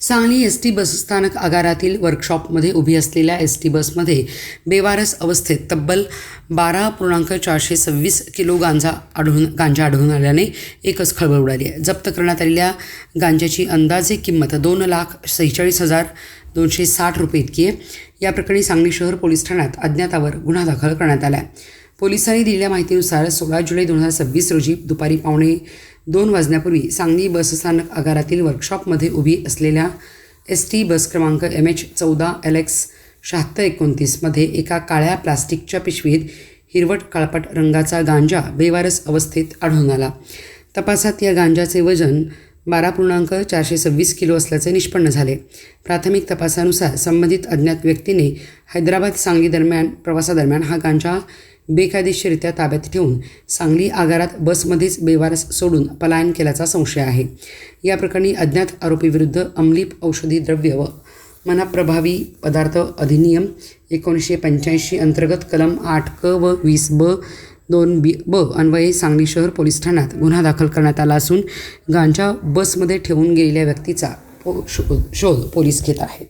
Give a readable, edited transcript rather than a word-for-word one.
Sangli ST बसस्थानक आगारातील वर्कशॉपमध्ये उभी असलेल्या एस.टी बसमध्ये बेवारस अवस्थेत तब्बल 12.426 किलो गांजा आढळून आल्याने एकच खळबळ उडाली आहे. जप्त करण्यात आलेल्या गांजाची अंदाजे किंमत 2,46,260 रुपये इतकी आहे. या प्रकरणी सांगली शहर पोलीस ठाण्यात अज्ञातावर गुन्हा दाखल करण्यात आला आहे. पोलिसांनी दिलेल्या माहितीनुसार 16 जुलै 2026 रोजी दुपारी 1:15 वाजण्यापूर्वी सांगली बसस्थानक आगारातील वर्कशॉपमध्ये उभी असलेल्या एस.टी बस क्रमांक MH14 LX 7629 मध्ये एका काळ्या प्लास्टिकच्या पिशवीत हिरवट काळपट रंगाचा गांजा बेवारस अवस्थेत आढळून आला. तपासात या गांजाचे वजन 12.426 किलो असल्याचे निष्पन्न झाले. प्राथमिक तपासानुसार संबंधित अज्ञात व्यक्तीने हैदराबाद सांगली प्रवासादरम्यान हा गांजा बेकायदेशीररित्या ताब्यात ठेवून सांगली आगारात बसमध्येच बेवारस सोडून पलायन केल्याचा संशय आहे. या प्रकरणी अज्ञात आरोपीविरुद्ध अंमली औषधी द्रव्य व मनप्रभावी पदार्थ अधिनियम 1985 अंतर्गत कलम 8 क व 20(ब) अन्वये सांगली शहर पोलीस ठाण्यात गुन्हा दाखल करण्यात आला असून गांजा बसमध्ये ठेवून गेलेल्या व्यक्तीचा शोध पोलीस घेत आहेत.